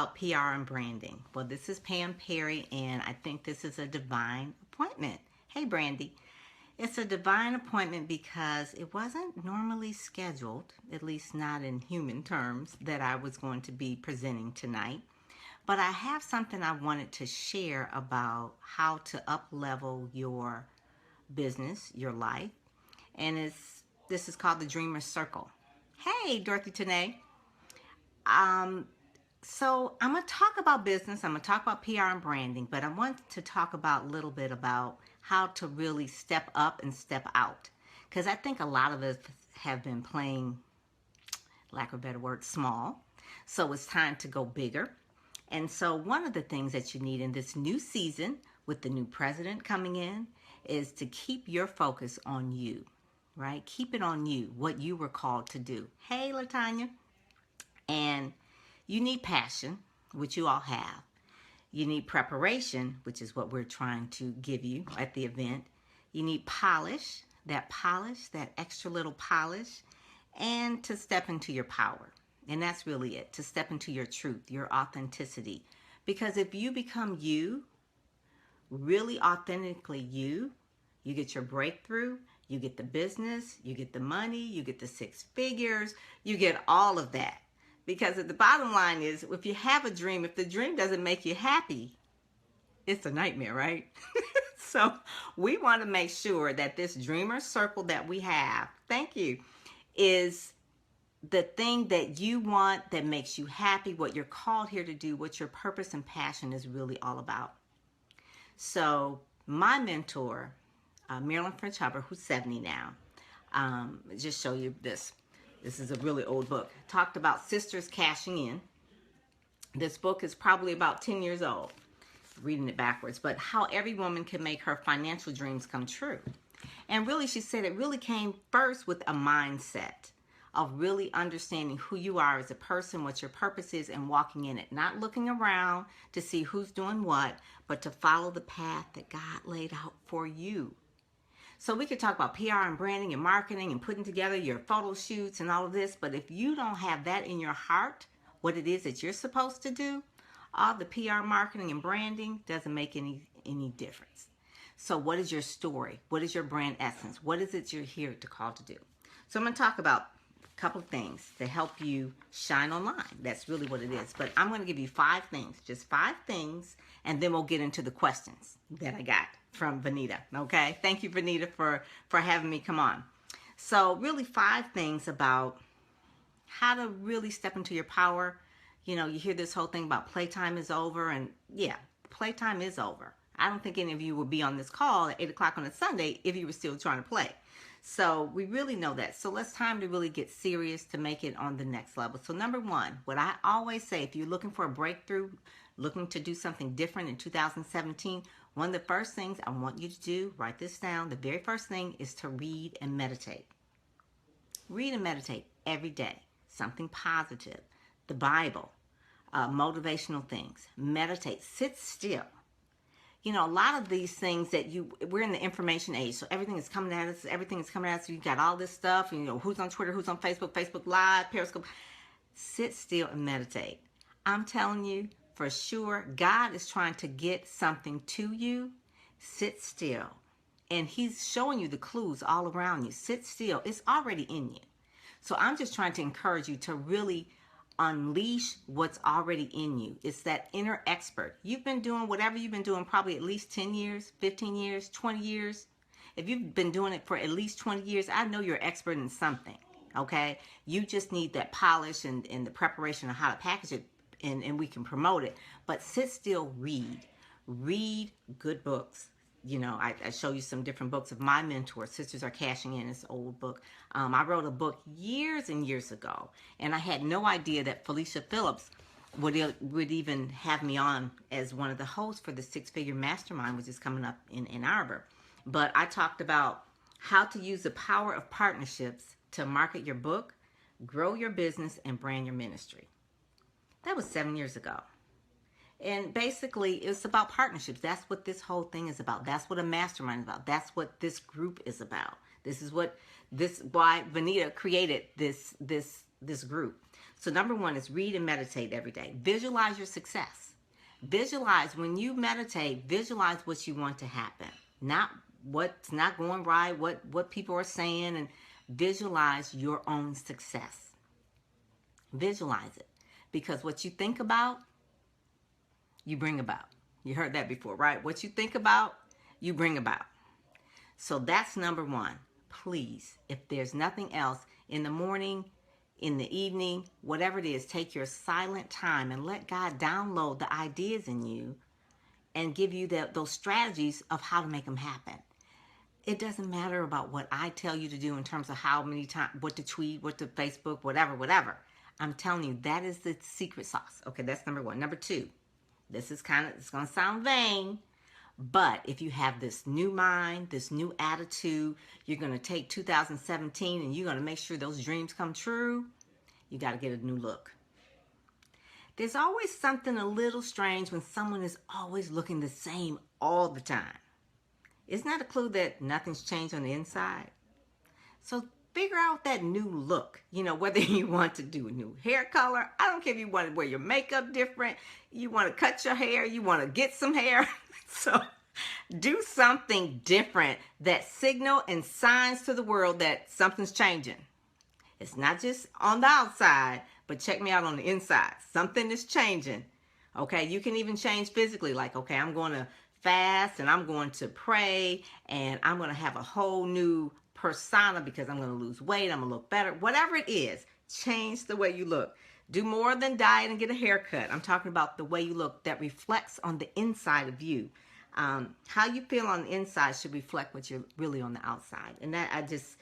about PR and branding. Well, this is Pam Perry, and I think this is a divine appointment. Hey, Brandy. It's a divine appointment because it wasn't normally scheduled, at least not in human terms, that I was going to be presenting tonight. But I have something I wanted to share about how to up-level your business, your life. And this is called the Dreamer Circle. Hey, Dorothy Tanae. Um, so I'm going to talk about business. I'm going to talk about PR and branding, but I want to talk about a little bit about how to really step up and step out. Because I think a lot of us have been playing, lack of a better word, small. So it's time to go bigger. And so one of the things that you need in this new season with the new president coming in is to keep your focus on you, right? Keep it on you, what you were called to do. Hey, LaTanya. And you need passion, which you all have. You need preparation, which is what we're trying to give you at the event. You need polish, that extra little polish, and to step into your power. And that's really it, to step into your truth, your authenticity. Because if you become you, really authentically you get your breakthrough, you get the business, you get the money, you get the 6 figures, you get all of that. Because the bottom line is, if you have a dream, if the dream doesn't make you happy, it's a nightmare, right? So we want to make sure that this dreamer circle that we have, thank you, is the thing that you want, that makes you happy, what you're called here to do, what your purpose and passion is really all about. So my mentor, Marilyn French Hubbard, who's 70 now, just show you this. This is a really old book. Talked about sisters cashing in. This book is probably about 10 years old. Reading it backwards. But how every woman can make her financial dreams come true. And really, she said it really came first with a mindset of really understanding who you are as a person, what your purpose is, and walking in it. Not looking around to see who's doing what, but to follow the path that God laid out for you. So we could talk about PR and branding and marketing and putting together your photo shoots and all of this. But if you don't have that in your heart, what it is that you're supposed to do, all the PR, marketing, and branding doesn't make any difference. So what is your story? What is your brand essence? What is it you're here to call to do? So I'm going to talk about a couple of things to help you shine online. That's really what it is. But I'm going to give you 5 things, just 5 things, and then we'll get into the questions that I got from Vanita. Okay, thank you, Vanita, for having me come on. So really 5 things about how to really step into your power. You know, you hear this whole thing about playtime is over, and yeah, playtime is over. I don't think any of you would be on this call at 8 o'clock on a Sunday if you were still trying to play. So we really know that. So it's time to really get serious to make it on the next level. So number 1, what I always say, if you're looking for a breakthrough, looking to do something different in 2017, one of the first things I want you to do, write this down, the very first thing is to read and meditate. Read and meditate every day. Something positive. The Bible. Motivational things. Meditate. Sit still. You know, a lot of these things that we're in the information age, so everything is coming at us, you got all this stuff, and you know, who's on Twitter, who's on Facebook, Facebook Live, Periscope. Sit still and meditate. I'm telling you, for sure, God is trying to get something to you. Sit still. And he's showing you the clues all around you. Sit still. It's already in you. So I'm just trying to encourage you to really unleash what's already in you. It's that inner expert. You've been doing whatever you've been doing probably at least 10 years, 15 years, 20 years. If you've been doing it for at least 20 years, I know you're expert in something, okay? You just need that polish and the preparation of how to package it, and we can promote it. But sit still, read. Read good books. You know, I show you some different books of my mentor, Sisters Are Cashing In, this old book. I wrote a book years and years ago, and I had no idea that Felicia Phillips would even have me on as one of the hosts for the 6-Figure Mastermind, which is coming up in Ann Arbor. But I talked about how to use the power of partnerships to market your book, grow your business, and brand your ministry. That was 7 years ago. And basically, it's about partnerships. That's what this whole thing is about. That's what a mastermind is about. That's what this group is about. This is why Vanita created this group. So number one is read and meditate every day. Visualize your success. Visualize when you meditate, visualize what you want to happen. Not what's not going right, what people are saying, and visualize your own success. Visualize it. Because what you think about, you bring about. You heard that before, right? What you think about, you bring about. So that's number one. Please, if there's nothing else, in the morning, in the evening, whatever it is, take your silent time and let God download the ideas in you and give you those strategies of how to make them happen. It doesn't matter about what I tell you to do in terms of how many times, what to tweet, what to Facebook, whatever. I'm telling you, that is the secret sauce. Okay, that's number one. Number two, it's going to sound vain, but if you have this new mind, this new attitude, you're going to take 2017 and you're going to make sure those dreams come true, you got to get a new look. There's always something a little strange when someone is always looking the same all the time. Isn't that a clue that nothing's changed on the inside? So figure out that new look. Whether you want to do a new hair color. I don't care if you want to wear your makeup different. You want to cut your hair. You want to get some hair. So do something different that signal and signs to the world that something's changing. It's not just on the outside, but check me out on the inside. Something is changing. Okay, you can even change physically. Like, okay, I'm going to fast and I'm going to pray and I'm going to have a whole new persona because I'm going to lose weight. I'm going to look better. Whatever it is, change the way you look. Do more than diet and get a haircut. I'm talking about the way you look that reflects on the inside of you. How you feel on the inside should reflect what you're really on the outside. And that I just,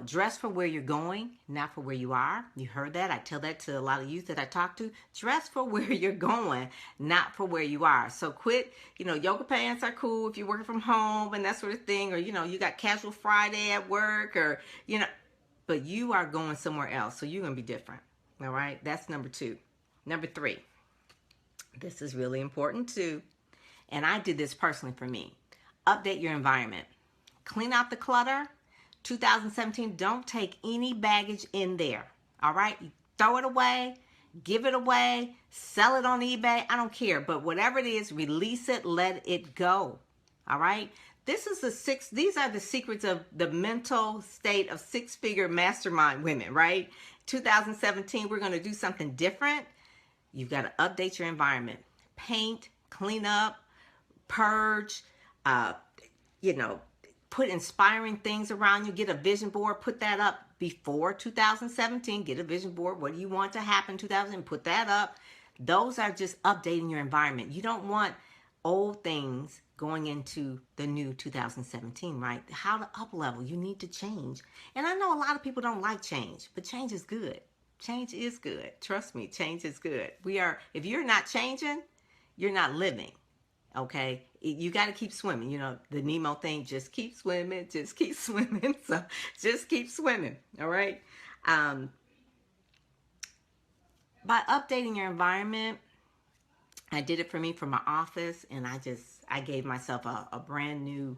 dress for where you're going, not for where you are. You heard that. I tell that to a lot of youth that I talk to. Dress for where you're going, not for where you are. So quit, yoga pants are cool if you're working from home and that sort of thing. Or, you got casual Friday at work or, but you are going somewhere else. So you're going to be different. All right. That's number two. Number three. This is really important too. And I did this personally for me. Update your environment. Clean out the clutter. 2017, don't take any baggage in there. All right? You throw it away, give it away, sell it on eBay. I don't care. But whatever it is, release it, let it go. All right? These are the secrets of the mental state of six-figure mastermind women, right? 2017, we're going to do something different. You've got to update your environment. Paint, clean up, purge, put inspiring things around you. Get a vision board. Put that up before 2017. Get a vision board. What do you want to happen in 2000? Put that up. Those are just updating your environment. You don't want old things going into the new 2017, right? How to uplevel. You need to change. And I know a lot of people don't like change, but change is good. Change is good. Trust me, change is good. If you're not changing, you're not living. Okay, you got to keep swimming. The Nemo thing, just keep swimming, just keep swimming. So just keep swimming. All right. By updating your environment, I did it for me for my office, and I gave myself a brand new,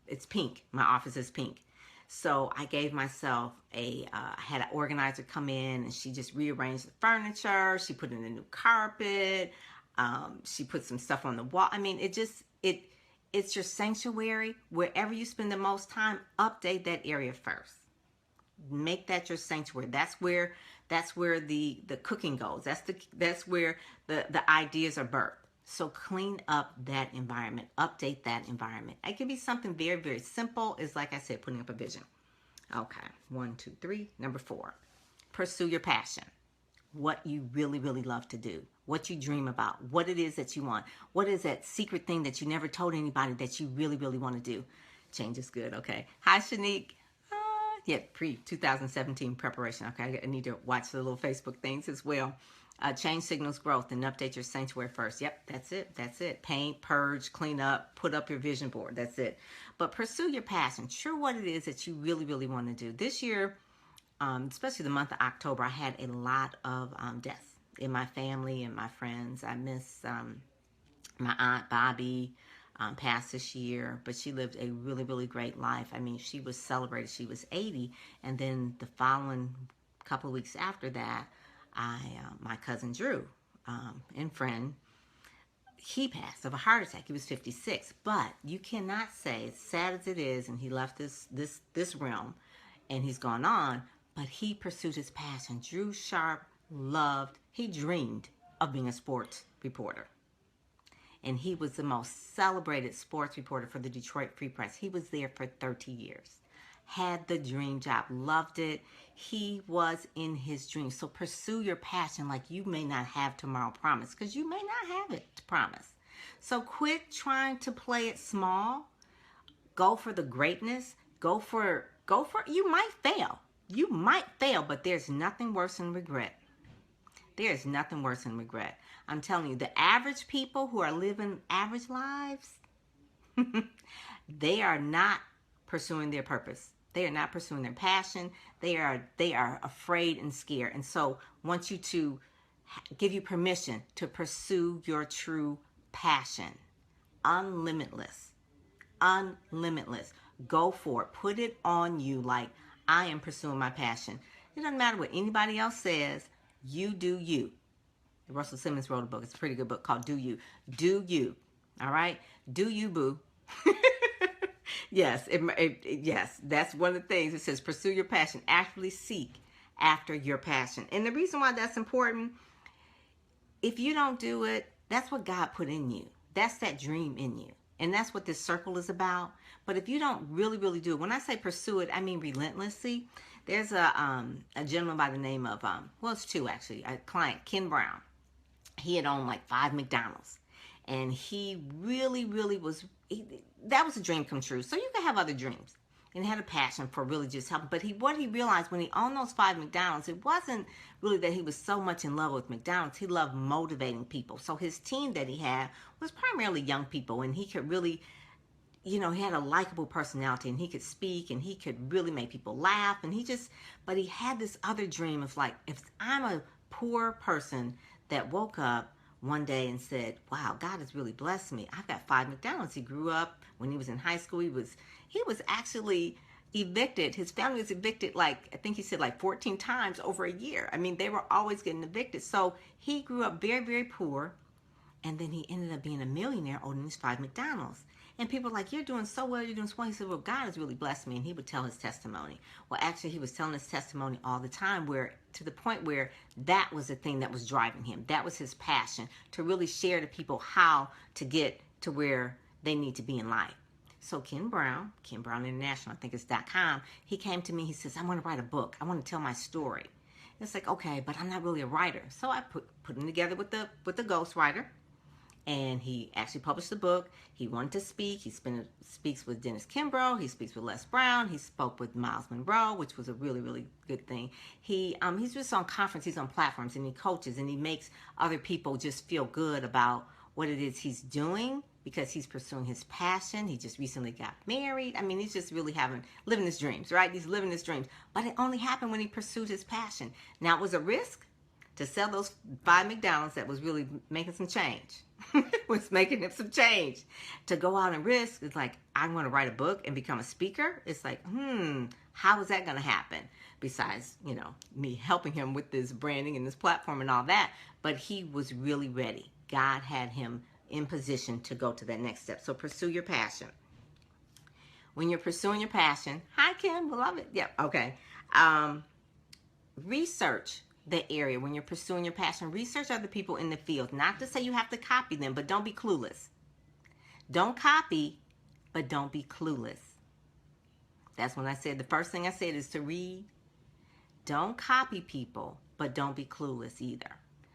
it's pink. My office is pink. So I gave myself I had an organizer come in and she just rearranged the furniture. She put in a new carpet. She put some stuff on the wall. I mean, it's your sanctuary. Wherever you spend the most time, update that area first. Make that your sanctuary. That's where the cooking goes. That's where the ideas are birthed. So clean up that environment. Update that environment. It can be something very, very simple. It's like I said, putting up a vision. Okay. 1, 2, 3. Number 4. Pursue your passion. What you really, really love to do. What you dream about. What it is that you want. What is that secret thing that you never told anybody that you really, really want to do? Change is good. Okay. Hi, Shanique. Pre-2017 preparation. Okay. I need to watch the little Facebook things as well. Change signals growth and update your sanctuary first. Yep, that's it. Paint, purge, clean up, put up your vision board. That's it. But pursue your passion. Sure, what it is that you really, really want to do. This year, especially the month of October, I had a lot of deaths in my family and my friends. I miss my aunt Bobby, passed this year, but she lived a really, really great life. I mean, she was celebrated. She was 80, and then the following couple of weeks after that, My cousin Drew, and friend, he passed of a heart attack. He was 56. But you cannot say, as sad as it is, and he left this realm, and he's gone on, but he pursued his passion. Drew Sharp he dreamed of being a sports reporter. And he was the most celebrated sports reporter for the Detroit Free Press. He was there for 30 years. Had the dream job, loved it. He was in his dream. So pursue your passion like you may not have tomorrow promised, because you may not have it to promise. So quit trying to play it small. Go for the greatness. You might fail. You might fail, but there's nothing worse than regret. There's nothing worse than regret. I'm telling you, the average people who are living average lives, they are not pursuing their purpose. They are not pursuing their passion. They are afraid and scared. And so I want you to give you permission to pursue your true passion. Unlimitless. Go for it. Put it on you like, I am pursuing my passion. It doesn't matter what anybody else says. You do you. Russell Simmons wrote a book. It's a pretty good book called Do You. Do you. All right? Do you, boo. Yes, yes, that's one of the things. It says pursue your passion. Actively seek after your passion. And the reason why that's important, if you don't do it, that's what God put in you. That's that dream in you. And that's what this circle is about. But if you don't really do it, when I say pursue it, I mean relentlessly. There's a gentleman by the name of, it's two actually, a client, Ken Brown. He had owned like 5 McDonald's. And he really was, that was a dream come true. So you can have other dreams. And had a passion for really just helping. But what he realized when he owned those 5 McDonald's, it wasn't really that he was so much in love with McDonald's. He loved motivating people. So his team that he had was primarily young people. And he could really, he had a likable personality. And he could speak. And he could really make people laugh. And but he had this other dream of like, if I'm a poor person that woke up one day and said, wow, God has really blessed me. I've got 5 McDonald's. He grew up when he was in high school. He was actually evicted. His family was evicted, I think he said 14 times over a year. I mean, they were always getting evicted. So he grew up very poor. And then he ended up being a millionaire owning these 5 McDonald's. And people were like, you're doing so well, you're doing so well. He said, well, God has really blessed me. And he would tell his testimony. Well, actually, he was telling his testimony all the time, to the point where that was the thing that was driving him. That was his passion, to really share to people how to get to where they need to be in life. So Ken Brown International, I think it's .com, he came to me, he says, I want to write a book. I want to tell my story. It's like, okay, but I'm not really a writer. So I put him together with the ghostwriter. And he actually published the book. He wanted to speak. He speaks with Dennis Kimbrough. He speaks with Les Brown. He spoke with Miles Monroe, which was a really good thing. He's just on conferences, he's on platforms, and he coaches, and he makes other people just feel good about what it is he's doing because he's pursuing his passion. He just recently got married. I mean, he's just really living his dreams, right? He's living his dreams. But it only happened when he pursued his passion. Now, it was a risk to sell those 5 McDonald's that was really making some change. Was making him some change. To go out and risk, it's like, I'm going to write a book and become a speaker. It's like, how is that going to happen? Besides, me helping him with this branding and this platform and all that. But he was really ready. God had him in position to go to that next step. So pursue your passion. When you're pursuing your passion, hi Kim, love it. Yep, okay. Research the area. When you're pursuing your passion, research other people in the field. Not to say you have to copy them, but don't be clueless. Don't copy, but don't be clueless. That's when I said, the first thing I said is to read. Don't copy people, but don't be clueless either.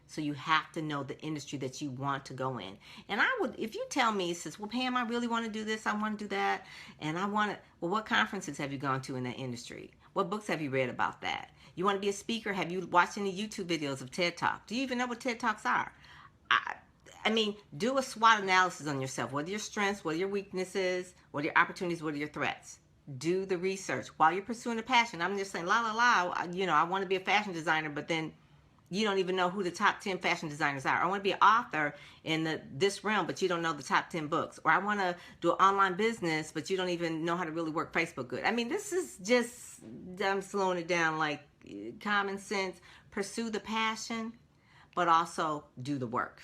So you have to know the industry that you want to go in. And if you tell me, it says, well, Pam, I really want to do this, I want to do that, and what conferences have you gone to in that industry? What books have you read about that? You want to be a speaker? Have you watched any YouTube videos of TED Talk? Do you even know what TED Talks are? I mean, do a SWOT analysis on yourself. What are your strengths? What are your weaknesses? What are your opportunities? What are your threats? Do the research while you're pursuing a passion. I'm just saying, I want to be a fashion designer, but then you don't even know who the top 10 fashion designers are. I want to be an author in this realm, but you don't know the top 10 books. Or I want to do an online business, but you don't even know how to really work Facebook good. I mean, this is just, I'm slowing it down, like common sense. pursue the passion, but also do the work.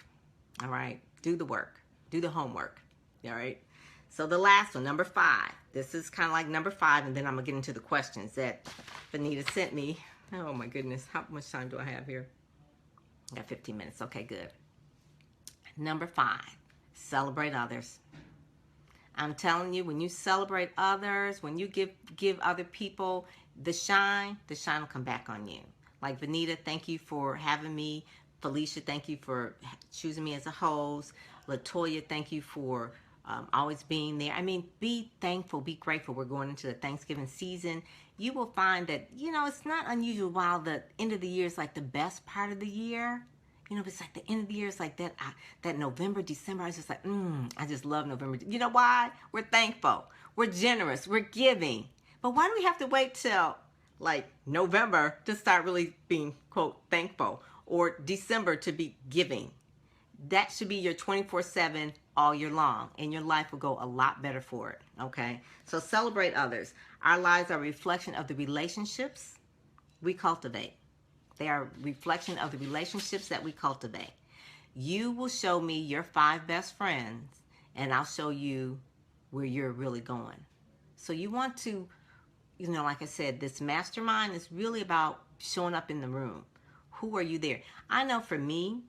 All right? Do the work. Do the homework. All right? So the last one, number 5. This is kind of like number 5, and then I'm going to get into the questions that Vanita sent me. Oh, my goodness. How much time do I have here? I got 15 minutes. Okay, good. Number 5, celebrate others. I'm telling you, when you celebrate others, when you give other people the shine will come back on you. Like Vanita, thank you for having me. Felicia, thank you for choosing me as a host. Latoya, thank you for always being there. I mean, be thankful, be grateful. We're going into the Thanksgiving season. You will find that, it's not unusual while the end of the year is like the best part of the year. It's like the end of the year. It's like that November, December. I was just like, I just love November. You know why? We're thankful. We're generous. We're giving. But why do we have to wait till like November to start really being, quote, thankful, or December to be giving? That should be your 24/7 all year long, and your life will go a lot better for it, okay? So celebrate others. Our lives are a reflection of the relationships we cultivate. They are a reflection of the relationships that we cultivate. You will show me your 5 best friends, and I'll show you where you're really going. So you want to, like I said, this mastermind is really about showing up in the room. Who are you there? I know for me,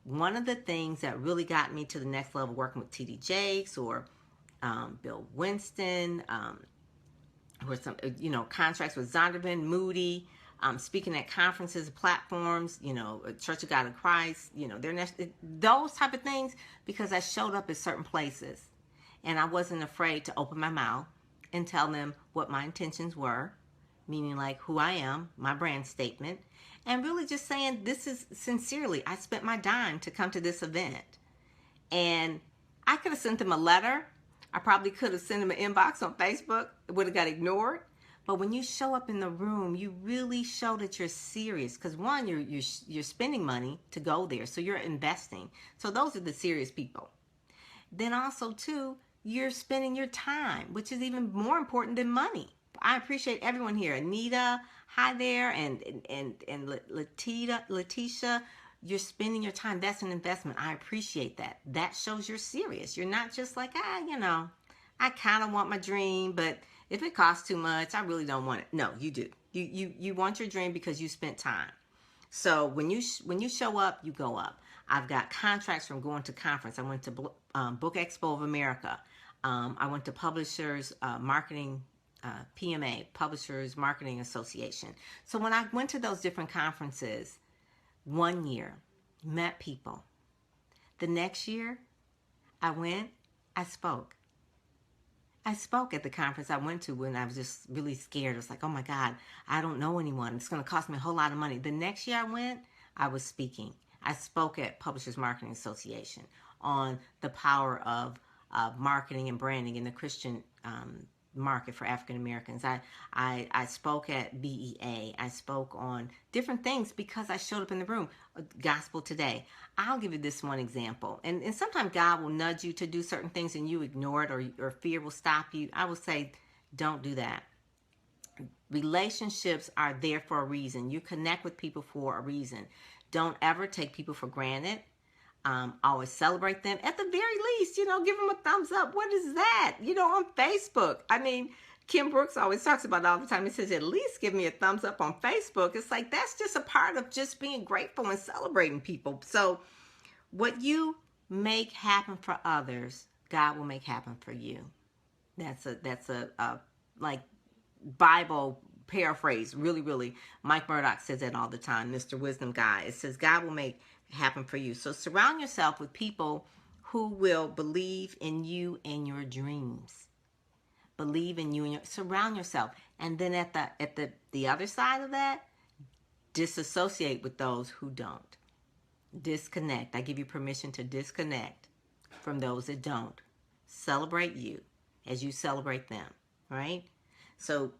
one of the things that really got me to the next level working with T.D. Jakes or Bill Winston, or some, contracts with Zondervan, Moody, speaking at conferences, platforms, Church of God in Christ, those type of things, because I showed up at certain places and I wasn't afraid to open my mouth and tell them what my intentions were, meaning like who I am, my brand statement, and really just saying this is sincerely, I spent my dime to come to this event. And I could have sent them a letter. I probably could have sent them an inbox on Facebook. It would have got ignored. But when you show up in the room, you really show that you're serious. Because one, you're spending money to go there, so you're investing. So those are the serious people. Then also, too, you're spending your time, which is even more important than money. I appreciate everyone here. Anita, hi there, and Letitia, you're spending your time. That's an investment. I appreciate that. That shows you're serious. You're not just like, I kind of want my dream, but if it costs too much, I really don't want it. No, you do. You want your dream because you spent time. So when you show up, you go up. I've got contracts from going to conference. I went to Book Expo of America. I went to Publishers Marketing, PMA, Publishers Marketing Association. So when I went to those different conferences, one year, met people. The next year, I spoke. I spoke at the conference I went to when I was just really scared. I was like, oh my God, I don't know anyone. It's going to cost me a whole lot of money. The next year I went, I was speaking. I spoke at Publishers Marketing Association on the power of marketing and branding in the Christian market for African Americans. I spoke at BEA. I spoke on different things because I showed up in the room. Gospel Today. I'll give you this one example. And sometimes God will nudge you to do certain things and you ignore it, or fear will stop you. I will say, don't do that. Relationships are there for a reason. You connect with people for a reason. Don't ever take people for granted. Always celebrate them. At the very least, give them a thumbs up. What is that? On Facebook. I mean, Kim Brooks always talks about it all the time. He says, at least give me a thumbs up on Facebook. It's like, that's just a part of just being grateful and celebrating people. So what you make happen for others, God will make happen for you. That's a like Bible paraphrase. Really, really. Mike Murdoch says that all the time. Mr. Wisdom Guy. It says, God will make happen for you. So surround yourself with people who will believe in you and your dreams. Believe in you and surround yourself. And then at the other side of that, disassociate with those who don't. Disconnect. I give you permission to disconnect from those that don't. Celebrate you as you celebrate them, right? So,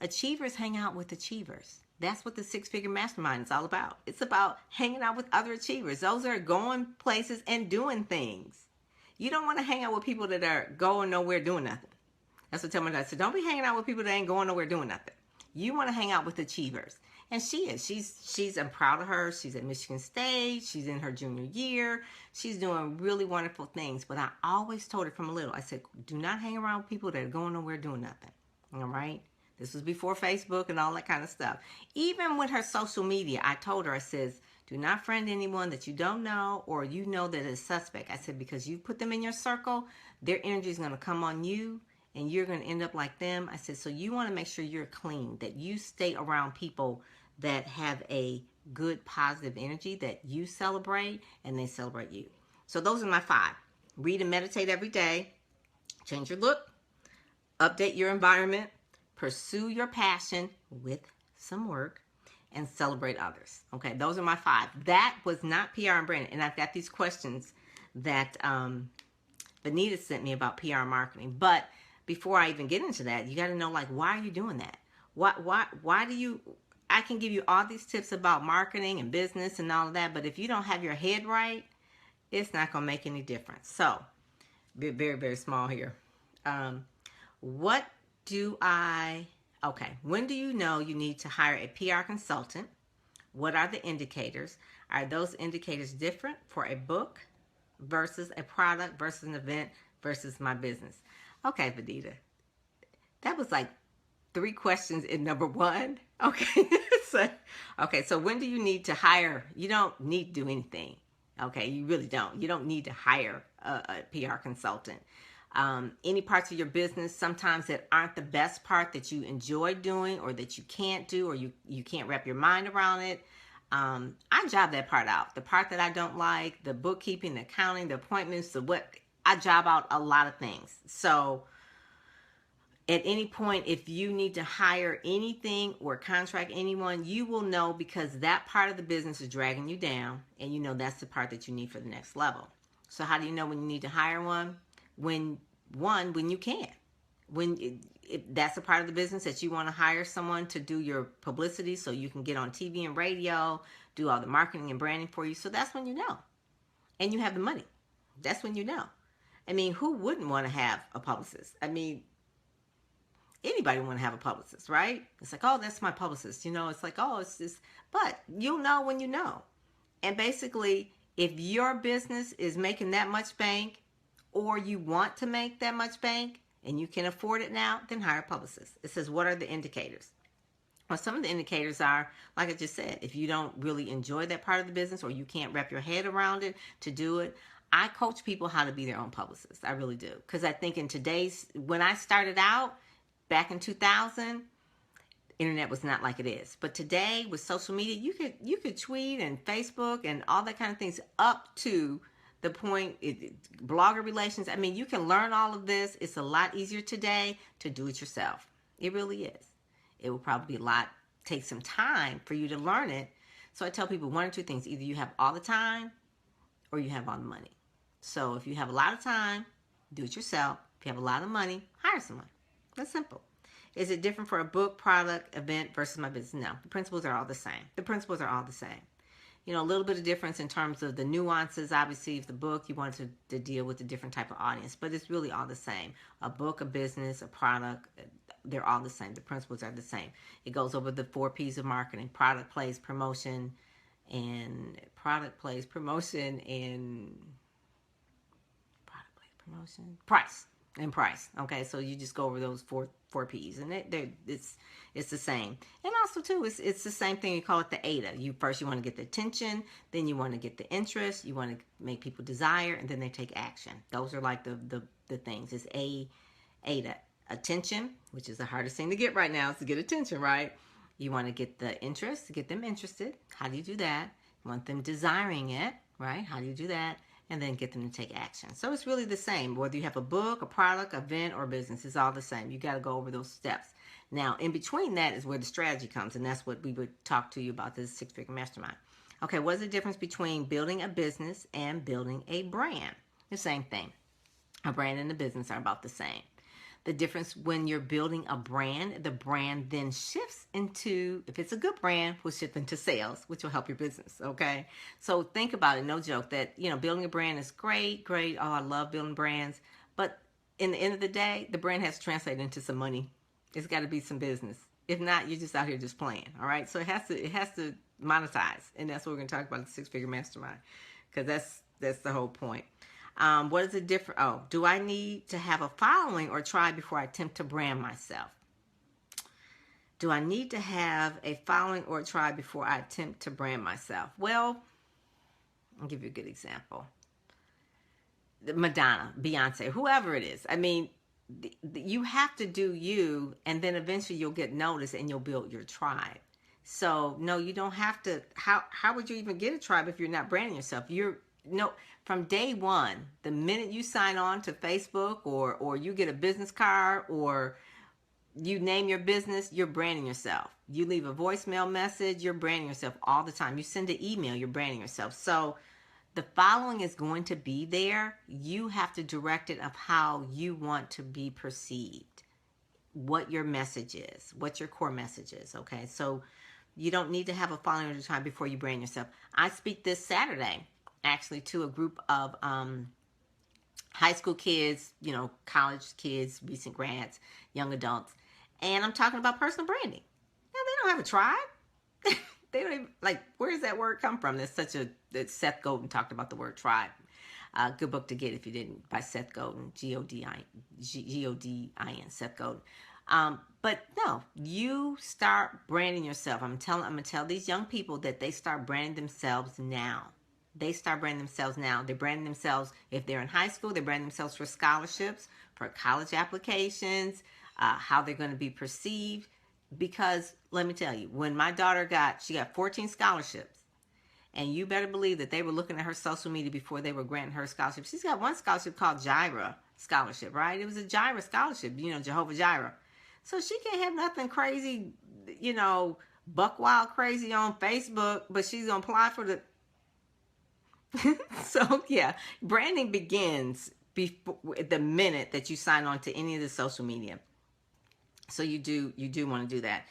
achievers hang out with achievers. That's what the Six-Figure Mastermind is all about. It's about hanging out with other achievers. Those are going places and doing things. You don't want to hang out with people that are going nowhere doing nothing. That's what I tell my dad. So don't be hanging out with people that ain't going nowhere doing nothing. You want to hang out with achievers. And she is. I'm proud of her. She's at Michigan State. She's in her junior year. She's doing really wonderful things. But I always told her from a little, I said, do not hang around people that are going nowhere doing nothing. All right? This was before Facebook and all that kind of stuff. Even with her social media, I told her, I says, do not friend anyone that you don't know or you know that is suspect. I said, because you put them in your circle, their energy is going to come on you and you're going to end up like them. I said, so you want to make sure you're clean, that you stay around people that have a good, positive energy that you celebrate and they celebrate you. So those are my 5. Read and meditate every day. Change your look. Update your environment. Pursue your passion with some work. And celebrate others. Okay, those are my 5. That was not PR and branding. And I've got these questions that Benita sent me about PR and marketing. But before I even get into that, you got to know, like, why are you doing that? Why do you... I can give you all these tips about marketing and business and all of that, but if you don't have your head right, it's not going to make any difference. So, be very, very small here. What do I... Okay, when do you know you need to hire a PR consultant? What are the indicators? Are those indicators different for a book versus a product versus an event versus my business? Okay, Vidita, that was like 3 questions in number 1. Okay, so when do you need to hire? You don't need to do anything. Okay, you really don't. You don't need to hire a PR consultant. Any parts of your business sometimes that aren't the best part that you enjoy doing or that you can't do or you can't wrap your mind around it, I job that part out. The part that I don't like, the bookkeeping, the accounting, the appointments, I job out a lot of things. So at any point, if you need to hire anything or contract anyone, you will know because that part of the business is dragging you down and you know that's the part that you need for the next level. So how do you know when you need to hire one? When you can. If that's a part of the business that you want to hire someone to do your publicity so you can get on TV and radio, do all the marketing and branding for you. So that's when you know. And you have the money. That's when you know. I mean, who wouldn't want to have a publicist? I mean, anybody want to have a publicist, right? It's like, oh, that's my publicist. You know, it's like, oh, it's just, but you'll know when you know. And basically, if your business is making that much bank or you want to make that much bank and you can afford it now, then hire a publicist. It says, what are the indicators? Well, some of the indicators are, like I just said, if you don't really enjoy that part of the business or you can't wrap your head around it to do it, I coach people how to be their own publicist. I really do. Because I think when I started out back in 2000, internet was not like it is. But today with social media, you could tweet and Facebook and all that kind of things up to the point, blogger relations. I mean, you can learn all of this. It's a lot easier today to do it yourself. It really is. It will probably take some time for you to learn it. So I tell people 1 or 2 things. Either you have all the time or you have all the money. So if you have a lot of time, do it yourself. If you have a lot of money, hire someone. That's simple. Is it different for a book, product, event versus my business? No. The principles are all the same. You know, a little bit of difference in terms of the nuances. Obviously, if the book, you want to deal with a different type of audience, but it's really all the same. A book, a business, a product, they're all the same. The principles are the same. It goes over the 4 P's of marketing: product, place, promotion, and price. Okay, so you just go over those four P's, and it's the same. And also too, it's the same thing. You call it the AIDA. You want to get the attention, then you want to get the interest, you want to make people desire, and then they take action. Those are like the things. It's AIDA. Attention, which is the hardest thing to get right now, is to get attention, right? You want to get the interest, to get them interested. How do you do that? You want them desiring it, right? How do you do that? And then get them to take action. So it's really the same. Whether you have a book, a product, event, or business, it's all the same. You got to go over those steps. Now, in between that is where the strategy comes, and that's what we would talk to you about, this 6-figure mastermind. Okay, what is the difference between building a business and building a brand? The same thing. A brand and a business are about the same. The difference when you're building a brand, the brand then shifts into, if it's a good brand, will shift into sales, which will help your business, okay? So think about it, no joke, that, you know, building a brand is great. Oh, I love building brands. But in the end of the day, the brand has to translate into some money. It's got to be some business. If not, you're just out here just playing. All right. So it has to monetize, and that's what we're going to talk about at the Six Figure Mastermind, because that's the whole point. What is the difference? Oh, do I need to have a following or tribe before I attempt to brand myself? Do I need to have a following or a tribe before I attempt to brand myself? Well, I'll give you a good example. Madonna, Beyonce, whoever it is. I mean, you have to do you, and then eventually you'll get noticed and you'll build your tribe. So no, you don't have to. How would you even get a tribe if you're not branding yourself? You're no From day one, the minute you sign on to Facebook, or you get a business card, or you name your business, you're branding yourself. You leave a voicemail message, you're branding yourself all the time. You send an email, you're branding yourself. So the following is going to be there. You have to direct it of how you want to be perceived, what your message is, what your core message is. Okay, so you don't need to have a following at a time before you brand yourself. I speak this Saturday actually to a group of high school kids, college kids, recent grads, young adults, and I'm talking about personal branding. Now, they don't have a tribe. They don't even, where does that word come from? That Seth Godin talked about the word tribe. Good book to get if you didn't, by Seth Godin, Godin, Seth Godin. But no, you start branding yourself. I'm gonna tell these young people that they start branding themselves now. They start branding themselves now. They're branding themselves, if they're in high school, they're branding themselves for scholarships, for college applications, how they're going to be perceived. Because let me tell you, when my daughter got 14 scholarships, and you better believe that they were looking at her social media before they were granting her scholarship. She's got one scholarship called Jireh Scholarship, right? It was a Jireh Scholarship, Jehovah Jireh. So she can't have nothing crazy, buck wild crazy on Facebook, but she's going to apply for the... So, yeah, branding begins before the minute that you sign on to any of the social media. So you do want to do that.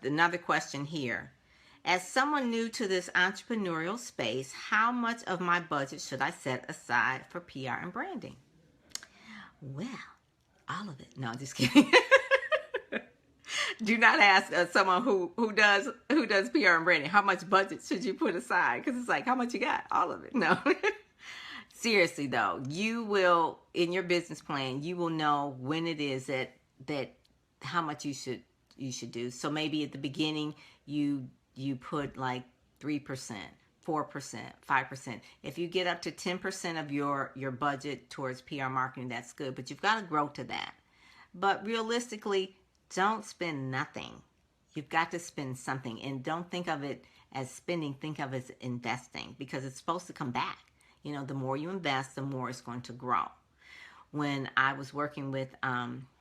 Another question here. As someone new to this entrepreneurial space, how much of my budget should I set aside for PR and branding? Well, all of it. No, I'm just kidding. Do not ask someone who does PR and branding, how much budget should you put aside? Because it's like, how much you got? All of it. No. Seriously though, you will, in your business plan, you will know when it is that how much you should do. So maybe at the beginning you put like 3%, 4%, 5%. If you get up to 10% of your budget towards PR marketing, that's good. But you've got to grow to that. But realistically, don't spend nothing. You've got to spend something. And don't think of it as spending. Think of it as investing, because it's supposed to come back. The more you invest, the more it's going to grow. When I was working with,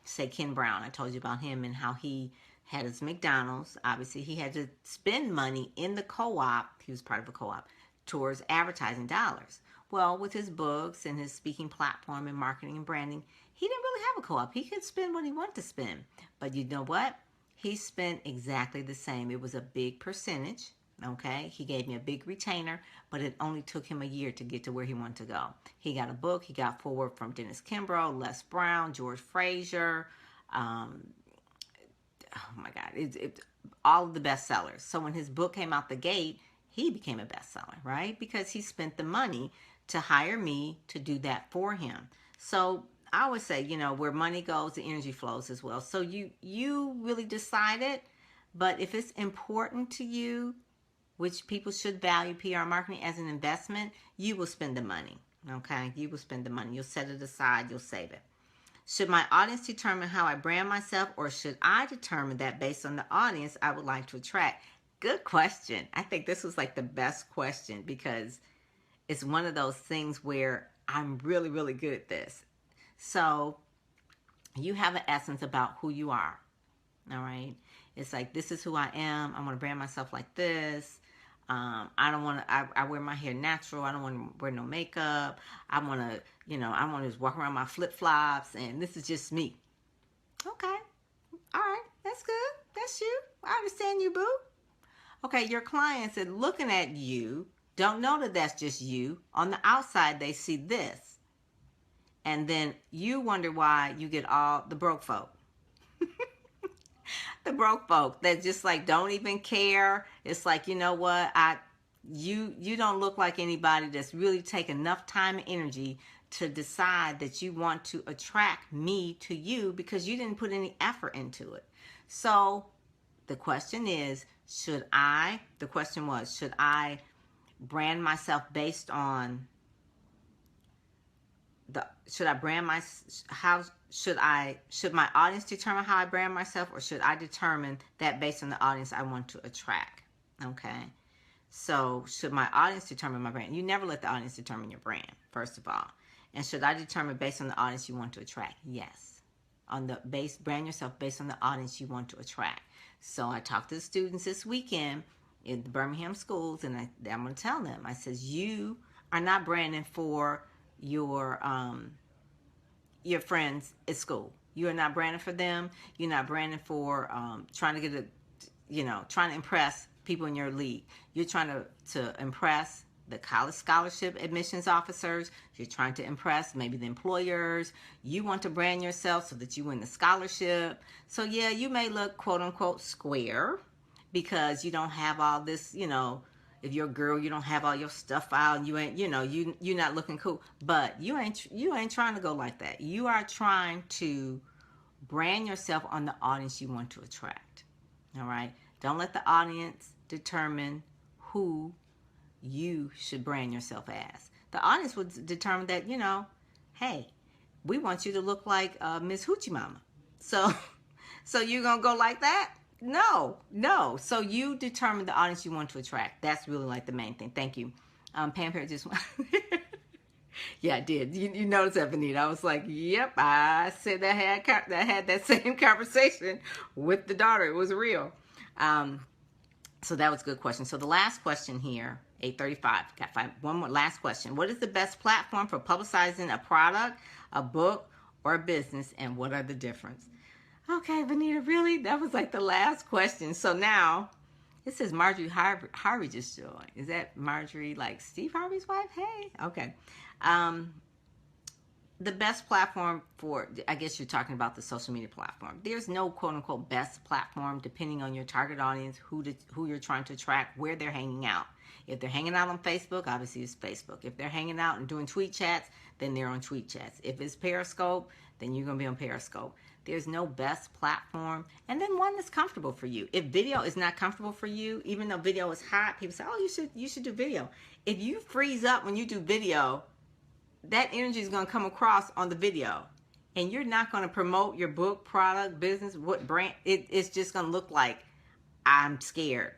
say, Ken Brown, I told you about him and how he had his McDonald's. Obviously, he had to spend money in the co-op. He was part of a co-op towards advertising dollars. Well, with his books and his speaking platform and marketing and branding, he didn't really have a co-op. He could spend what he wanted to spend. But you know what? He spent exactly the same. It was a big percentage. Okay, he gave me a big retainer, but it only took him a year to get to where he wanted to go. He got a book. He got forward from Dennis Kimbrough, Les Brown, George Fraser. Oh my God, all of the bestsellers. So when his book came out the gate, he became a bestseller, right? Because he spent the money to hire me to do that for him. So I always say, where money goes, the energy flows as well. So you really decide it. But if it's important to you, which people should value PR marketing as an investment, you will spend the money, okay? You will spend the money. You'll set it aside. You'll save it. Should my audience determine how I brand myself, or should I determine that based on the audience I would like to attract? Good question. I think this was like the best question, because it's one of those things where I'm really, really good at this. So you have an essence about who you are, all right? It's like, this is who I am. I'm going to brand myself like this. I don't want to, I wear my hair natural. I don't want to wear no makeup. I want to just walk around my flip-flops, and this is just me. Okay. All right. That's good. That's you. I understand you, boo. Okay. Your clients are looking at you, don't know that that's just you. On the outside, they see this. And then you wonder why you get all the broke folk. The broke folk that just like don't even care. It's like, you know what? You don't look like anybody that's really take enough time and energy to decide that you want to attract me to you because you didn't put any effort into it. So the question is, the question was, should I brand myself based on should I brand my, how should my audience determine how I brand myself, or should I determine that based on the audience I want to attract? Okay. So should my audience determine my brand? You never let the audience determine your brand, first of all. And should I determine based on the audience you want to attract? Yes. Brand yourself based on the audience you want to attract. So I talked to the students this weekend in the Birmingham schools, and I'm going to tell them, I says, you are not branding for your friends at school. You are not branding for them. You're not branding for trying to get trying to impress people in your league. You're trying to impress the college scholarship admissions officers. You're trying to impress maybe the employers. You want to brand yourself so that you win the scholarship. So yeah, you may look quote unquote square because you don't have all this, if you're a girl, you don't have all your stuff out, and you ain't, you're not looking cool. But you ain't trying to go like that. You are trying to brand yourself on the audience you want to attract. All right. Don't let the audience determine who you should brand yourself as. The audience would determine that, hey, we want you to look like Miss Hoochie Mama. So you're going to go like that? No. So you determine the audience you want to attract. That's really like the main thing. Thank you. Pam Perry just yeah, I did. You noticed that, Benita. I was like, yep, I said that had that same conversation with the daughter. It was real. So that was a good question. So the last question here, 8:35. Got one more last question. What is the best platform for publicizing a product, a book, or a business, and what are the difference? Okay, Benita, really? That was like the last question. So now, it says Marjorie Harvey just joined. Is that Marjorie, like Steve Harvey's wife? Hey, okay. The best platform for, I guess you're talking about the social media platform. There's no quote unquote best platform depending on your target audience, who you're trying to attract, where they're hanging out. If they're hanging out on Facebook, obviously it's Facebook. If they're hanging out and doing tweet chats, then they're on tweet chats. If it's Periscope, then you're going to be on Periscope. There's no best platform. And then one that's comfortable for you. If video is not comfortable for you, even though video is hot, people say, oh, you should do video. If you freeze up when you do video, that energy is going to come across on the video, and you're not going to promote your book, product, business, what brand. It's just going to look like I'm scared.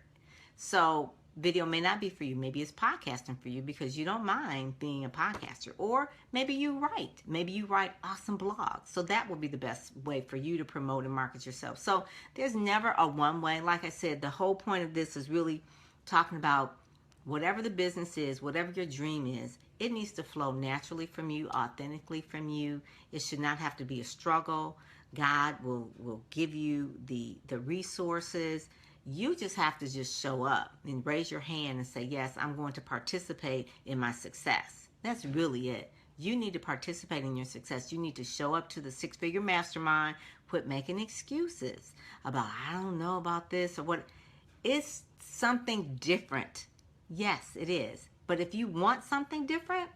So video may not be for you. Maybe it's podcasting for you because you don't mind being a podcaster, or maybe you write awesome blogs. So that will be the best way for you to promote and market yourself. So there's never a one way. Like I said, the whole point of this is really talking about whatever the business is, whatever your dream is, it needs to flow naturally from you, authentically from you. It should not have to be a struggle. God will give you the resources. You just have to just show up and raise your hand and say, yes, I'm going to participate in my success. That's really it. You need to participate in your success. You need to show up to the six-figure mastermind. Quit making excuses about, I don't know about this or what. It's something different. Yes, it is. But if you want something different,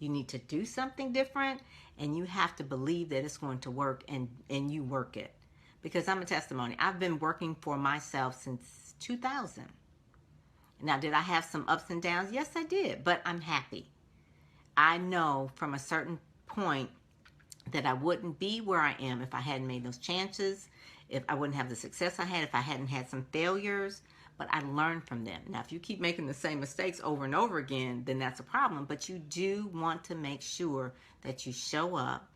you need to do something different, and you have to believe that it's going to work, and you work it. Because I'm a testimony. I've been working for myself since 2000. Now, did I have some ups and downs? Yes, I did, but I'm happy. I know from a certain point that I wouldn't be where I am if I hadn't made those chances, if I wouldn't have the success I had, if I hadn't had some failures. But I learned from them. Now, if you keep making the same mistakes over and over again, then that's a problem. But you do want to make sure that you show up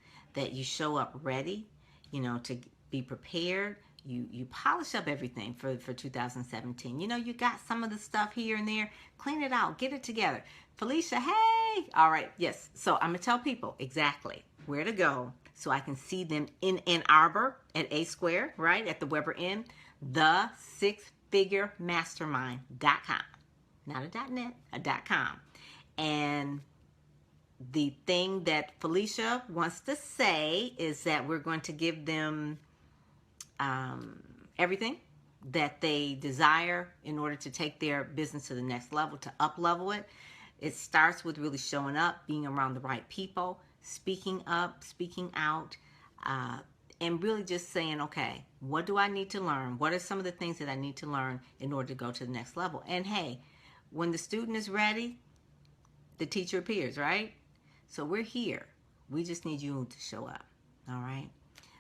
ready, to be prepared. You polish up everything for 2017. You got some of the stuff here and there. Clean it out. Get it together. Felicia, hey. All right, yes. So I'm going to tell people exactly where to go so I can see them in Ann Arbor at A Square, right, at the Weber Inn. The sixfiguremastermind.com. Not a .net, a .com. And the thing that Felicia wants to say is that we're going to give them everything that they desire in order to take their business to the next level, to up level it. It starts with really showing up, being around the right people, speaking up, speaking out, uh, and really just saying, okay, what do I need to learn? What are some of the things that I need to learn in order to go to the next level? And hey, when the student is ready, the teacher appears, right? So we're here. We just need you to show up. All right.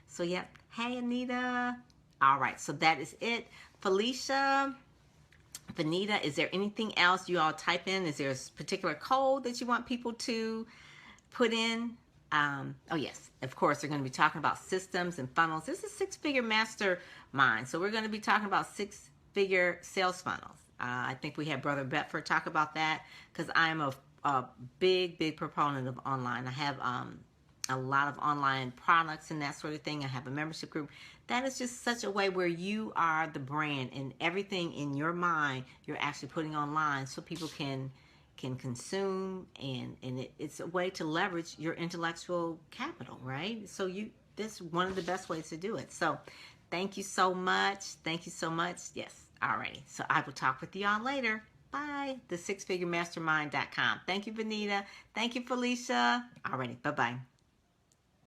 So, yep. Hey, Anita. All right. So that is it. Felicia, Vanita, is there anything else you all type in? Is there a particular code that you want people to put in? Oh, yes. Of course, they're going to be talking about systems and funnels. This is six-figure mastermind. So we're going to be talking about six-figure sales funnels. I think we had Brother Betford talk about that because I'm a big, big proponent of online. I have a lot of online products and that sort of thing. I have a membership group. That is just such a way where you are the brand and everything in your mind you're actually putting online so people can consume, and it's a way to leverage your intellectual capital, right? So that's one of the best ways to do it. So thank you so much. Thank you so much. Yes. Alrighty. So I will talk with y'all later. Bye. The sixfiguremastermind.com. Thank you, Vanita. Thank you, Felicia. Alrighty. Bye-bye.